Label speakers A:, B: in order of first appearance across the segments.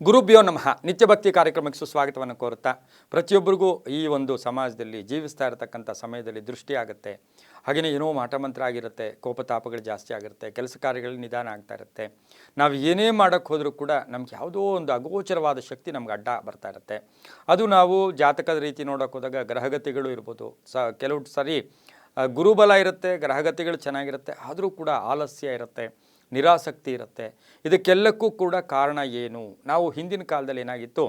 A: ಗುರುಭ್ಯೋ ನಮಃ. ನಿತ್ಯ ಭಕ್ತಿ ಕಾರ್ಯಕ್ರಮಕ್ಕೆ ಸುಸ್ವಾಗತವನ್ನು ಕೋರುತ್ತಾ, ಪ್ರತಿಯೊಬ್ಬರಿಗೂ ಈ ಒಂದು ಸಮಾಜದಲ್ಲಿ ಜೀವಿಸ್ತಾ ಇರತಕ್ಕಂಥ ಸಮಯದಲ್ಲಿ ದೃಷ್ಟಿ ಆಗುತ್ತೆ. ಹಾಗೆಯೇ ಏನೋ ಮಾಟಮಂತ್ರ ಆಗಿರುತ್ತೆ, ಕೋಪತಾಪಗಳು ಜಾಸ್ತಿ ಆಗಿರುತ್ತೆ, ಕೆಲಸ ಕಾರ್ಯಗಳಲ್ಲಿ ನಿಧಾನ ಆಗ್ತಾ ಇರುತ್ತೆ. ನಾವು ಏನೇ ಮಾಡೋಕ್ಕೆ ಹೋದರೂ ಕೂಡ ನಮ್ಗೆ ಯಾವುದೋ ಒಂದು ಅಗೋಚರವಾದ ಶಕ್ತಿ ನಮ್ಗೆ ಅಡ್ಡ ಬರ್ತಾ ಇರುತ್ತೆ. ಅದು ನಾವು ಜಾತಕದ ರೀತಿ ನೋಡೋಕೆ ಹೋದಾಗ ಗ್ರಹಗತಿಗಳು ಇರ್ಬೋದು, ಕೆಲವು ಸರಿ ಗುರುಬಲ ಇರುತ್ತೆ, ಗ್ರಹಗತಿಗಳು ಚೆನ್ನಾಗಿರುತ್ತೆ, ಆದರೂ ಕೂಡ ಆಲಸ್ಯ ಇರುತ್ತೆ, ನಿರಾಸಕ್ತಿ ಇರುತ್ತೆ. ಇದಕ್ಕೆಲ್ಲಕ್ಕೂ ಕೂಡ ಕಾರಣ ಏನು? ನಾವು ಹಿಂದಿನ ಕಾಲದಲ್ಲಿ ಏನಾಗಿತ್ತು,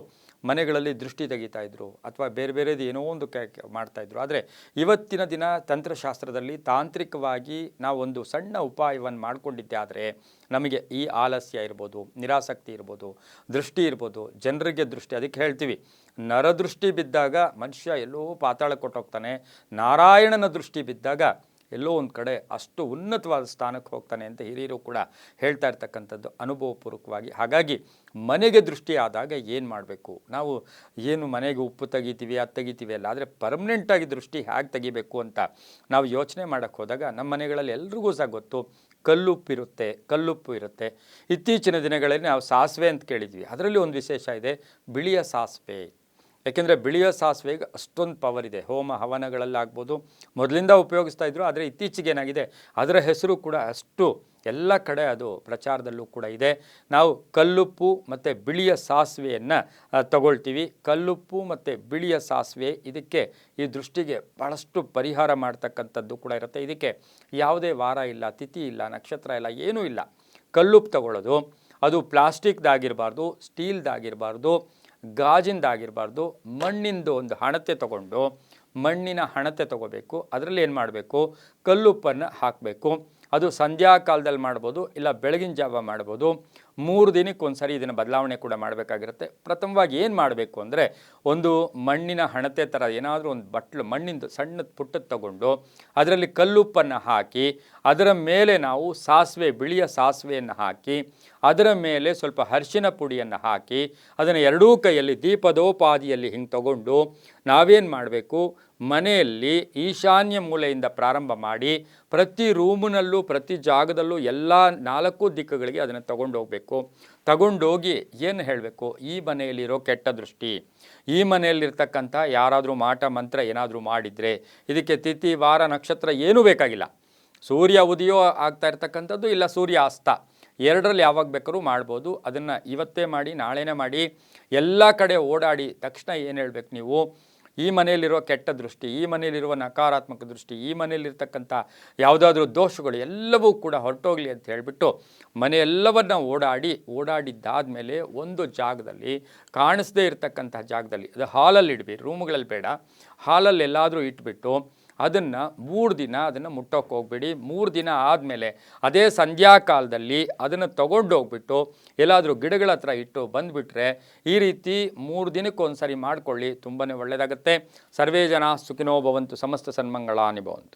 A: ಮನೆಗಳಲ್ಲಿ ದೃಷ್ಟಿ ತೆಗಿತಾ ಇದ್ರು ಅಥವಾ ಬೇರೆ ಬೇರೆದು ಏನೋ ಒಂದು ಮಾಡ್ತಾಯಿದ್ರು. ಆದರೆ ಇವತ್ತಿನ ದಿನ ತಂತ್ರಶಾಸ್ತ್ರದಲ್ಲಿ ತಾಂತ್ರಿಕವಾಗಿ ನಾವೊಂದು ಸಣ್ಣ ಉಪಾಯವನ್ನು ಮಾಡಿಕೊಂಡಿದ್ದೆ ಆದರೆ ನಮಗೆ ಈ ಆಲಸ್ಯ ಇರ್ಬೋದು, ನಿರಾಸಕ್ತಿ ಇರ್ಬೋದು, ದೃಷ್ಟಿ ಇರ್ಬೋದು, ಜನರಿಗೆ ದೃಷ್ಟಿ, ಅದಕ್ಕೆ ಹೇಳ್ತೀವಿ ನರದೃಷ್ಟಿ ಬಿದ್ದಾಗ ಮನುಷ್ಯ ಎಲ್ಲೋ ಪಾತಾಳ ಕೊಟ್ಟೋಗ್ತಾನೆ, ನಾರಾಯಣನ ದೃಷ್ಟಿ ಬಿದ್ದಾಗ ಎಲ್ಲೋ ಒಂದು ಕಡೆ ಅಷ್ಟು ಉನ್ನತವಾದ ಸ್ಥಾನಕ್ಕೆ ಹೋಗ್ತಾನೆ ಅಂತ ಹಿರಿಯರು ಕೂಡ ಹೇಳ್ತಾ ಇರ್ತಕ್ಕಂಥದ್ದು ಅನುಭವಪೂರ್ವಕವಾಗಿ. ಹಾಗಾಗಿ ಮನೆಗೆ ದೃಷ್ಟಿ ಆದಾಗ ಏನು ಮಾಡಬೇಕು, ನಾವು ಏನು ಮನೆಗೆ ಉಪ್ಪು ತೆಗಿತೀವಿ ಅದು ತೆಗಿತೀವಿ ಅಲ್ಲ, ಆದರೆ ಪರ್ಮನೆಂಟಾಗಿ ದೃಷ್ಟಿ ಹೇಗೆ ತೆಗಿಬೇಕು ಅಂತ ನಾವು ಯೋಚನೆ ಮಾಡೋಕ್ಕೆ ಹೋದಾಗ ನಮ್ಮ ಮನೆಗಳಲ್ಲಿ ಎಲ್ರಿಗೂ ಸಹ ಗೊತ್ತು, ಕಲ್ಲುಪ್ಪು ಇರುತ್ತೆ. ಇತ್ತೀಚಿನ ದಿನಗಳಲ್ಲಿ ನಾವು ಸಾಸಿವೆ ಅಂತ ಕೇಳಿದ್ವಿ, ಅದರಲ್ಲಿ ಒಂದು ವಿಶೇಷ ಇದೆ, ಬಿಳಿಯ ಸಾಸಿವೆ. ಯಾಕೆಂದರೆ ಬಿಳಿಯ ಸಾಸಿವೆಗೆ ಅಷ್ಟೊಂದು ಪವರ್ ಇದೆ. ಹೋಮ ಹವನಗಳಲ್ಲಾಗ್ಬೋದು ಮೊದಲಿಂದ ಉಪಯೋಗಿಸ್ತಾ ಇದ್ರು, ಆದರೆ ಇತ್ತೀಚೆಗೆ ಏನಾಗಿದೆ ಅದರ ಹೆಸರು ಕೂಡ ಅಷ್ಟು ಎಲ್ಲ ಕಡೆ ಅದು ಪ್ರಚಾರದಲ್ಲೂ ಕೂಡ ಇದೆ. ನಾವು ಕಲ್ಲುಪ್ಪು ಮತ್ತು ಬಿಳಿಯ ಸಾಸಿವೆಯನ್ನು ತಗೊಳ್ತೀವಿ. ಕಲ್ಲುಪ್ಪು ಮತ್ತು ಬಿಳಿಯ ಸಾಸಿವೆ ಇದಕ್ಕೆ ಈ ದೃಷ್ಟಿಗೆ ಭಾಳಷ್ಟು ಪರಿಹಾರ ಮಾಡ್ತಕ್ಕಂಥದ್ದು ಕೂಡ ಇರುತ್ತೆ. ಇದಕ್ಕೆ ಯಾವುದೇ ವಾರ ಇಲ್ಲ, ತಿಥಿ ಇಲ್ಲ, ನಕ್ಷತ್ರ ಇಲ್ಲ, ಏನೂ ಇಲ್ಲ. ಕಲ್ಲುಪ್ಪು ತಗೊಳ್ಳೋದು, ಅದು ಪ್ಲಾಸ್ಟಿಕ್ದಾಗಿರಬಾರ್ದು, ಸ್ಟೀಲ್ದಾಗಿರಬಾರ್ದು, ಗಾಜಿಂದಾಗಿರಬಾರ್ದು, ಮಣ್ಣಿಂದು ಒಂದು ಹಣತೆ ತಗೊಂಡು ಮಣ್ಣಿನ ಹಣತೆ ತಗೋಬೇಕು. ಅದರಲ್ಲಿ ಏನು ಮಾಡಬೇಕು, ಕಲ್ಲುಪ್ಪನ್ನು ಹಾಕಬೇಕು. ಅದು ಸಂಧ್ಯಾ ಕಾಲದಲ್ಲಿ ಮಾಡ್ಬೋದು, ಇಲ್ಲ ಬೆಳಗಿನ ಜಾವ ಮಾಡ್ಬೋದು. 3 ದಿನಕ್ಕೆ ಒಂದು ಸರಿ ಇದನ್ನು ಬದಲಾವಣೆ ಕೂಡ ಮಾಡಬೇಕಾಗಿರುತ್ತೆ. ಪ್ರಥಮವಾಗಿ ಏನು ಮಾಡಬೇಕು ಅಂದರೆ, ಒಂದು ಮಣ್ಣಿನ ಹಣತೆ ಥರ ಏನಾದರೂ ಒಂದು ಬಟ್ಲು ಮಣ್ಣಿಂದು ಸಣ್ಣ ಪುಟ್ಟದ್ದು ತಗೊಂಡು ಅದರಲ್ಲಿ ಕಲ್ಲುಪ್ಪನ್ನು ಹಾಕಿ, ಅದರ ಮೇಲೆ ನಾವು ಬಿಳಿಯ ಸಾಸಿವೆಯನ್ನು ಹಾಕಿ, ಅದರ ಮೇಲೆ ಸ್ವಲ್ಪ ಅರಿಶಿನ ಪುಡಿಯನ್ನು ಹಾಕಿ, ಅದನ್ನು ಎರಡೂ ಕೈಯಲ್ಲಿ ದೀಪದೋಪಾದಿಯಲ್ಲಿ ಹಿಂಗೆ ತಗೊಂಡು ನಾವೇನು ಮಾಡಬೇಕು, ಮನೆಯಲ್ಲಿ ಈಶಾನ್ಯ ಮೂಲೆಯಿಂದ ಪ್ರಾರಂಭ ಮಾಡಿ ಪ್ರತಿ ರೂಮಿನಲ್ಲೂ ಪ್ರತಿ ಜಾಗದಲ್ಲೂ ಎಲ್ಲ 4 ದಿಕ್ಕುಗಳಿಗೆ ಅದನ್ನು ತಗೊಂಡೋಗಬೇಕು. ತಗೊಂಡೋಗಿ ಏನು ಹೇಳಬೇಕು, ಈ ಮನೆಯಲ್ಲಿರೋ ಕೆಟ್ಟ ದೃಷ್ಟಿ, ಈ ಮನೆಯಲ್ಲಿರ್ತಕ್ಕಂಥ ಯಾರಾದರೂ ಮಾಟ ಮಂತ್ರ ಏನಾದರೂ ಮಾಡಿದರೆ, ಇದಕ್ಕೆ ತಿಥಿ ವಾರ ನಕ್ಷತ್ರ ಏನೂ ಬೇಕಾಗಿಲ್ಲ. ಸೂರ್ಯ ಉದಯ ಆಗ್ತಾ ಇರ್ತಕ್ಕಂಥದ್ದು ಇಲ್ಲ ಸೂರ್ಯ ಅಸ್ತ, ಎರಡರಲ್ಲಿ ಯಾವಾಗ ಬೇಕಾದ್ರೂ ಮಾಡ್ಬೋದು. ಅದನ್ನು ಇವತ್ತೇ ಮಾಡಿ, ನಾಳೆನೇ ಮಾಡಿ, ಎಲ್ಲ ಕಡೆ ಓಡಾಡಿ ತಕ್ಷಣ ಏನು ಹೇಳಬೇಕು ನೀವು, ಈ ಮನೆಯಲ್ಲಿರುವ ಕೆಟ್ಟ ದೃಷ್ಟಿ, ಈ ಮನೆಯಲ್ಲಿರುವ ನಕಾರಾತ್ಮಕ ದೃಷ್ಟಿ, ಈ ಮನೆಯಲ್ಲಿರ್ತಕ್ಕಂಥ ಯಾವುದಾದ್ರೂ ದೋಷಗಳು ಎಲ್ಲವೂ ಕೂಡ ಹೊರಟೋಗಲಿ ಅಂತ ಹೇಳಿಬಿಟ್ಟು ಮನೆಯೆಲ್ಲವನ್ನು ಓಡಾಡಿದ್ದಾದಮೇಲೆ ಒಂದು ಜಾಗದಲ್ಲಿ, ಕಾಣಿಸದೇ ಇರತಕ್ಕಂಥ ಜಾಗದಲ್ಲಿ, ಅದು ಹಾಲಲ್ಲಿ ಇಡಬೇಡಿ, ರೂಮ್ಗಳಲ್ಲಿ ಬೇಡ, ಹಾಲಲ್ಲಿ ಎಲ್ಲಾದರೂ ಇಟ್ಬಿಟ್ಟು ಅದನ್ನು 3 ದಿನ ಅದನ್ನು ಮುಟ್ಟೋಕ್ಕೆ ಹೋಗಬೇಡಿ. 3 ದಿನ ಆದಮೇಲೆ ಅದೇ ಸಂಧ್ಯಾಕಾಲದಲ್ಲಿ ಅದನ್ನು ತೊಗೊಂಡೋಗ್ಬಿಟ್ಟು ಎಲ್ಲಾದರೂ ಗಿಡಗಳ ಹತ್ರ ಇಟ್ಟು ಬಂದುಬಿಟ್ರೆ, ಈ ರೀತಿ 3 ದಿನಕ್ಕೆ ಒಂದು ಸರಿ ಮಾಡಿಕೊಳ್ಳಿ, ತುಂಬಾ ಒಳ್ಳೆಯದಾಗುತ್ತೆ. ಸರ್ವೇ ಜನ ಸುಖಿನೋ ಭವಂತು, ಸಮಸ್ತ ಸನ್ಮಂಗಳಾನಿ ಭವಂತು.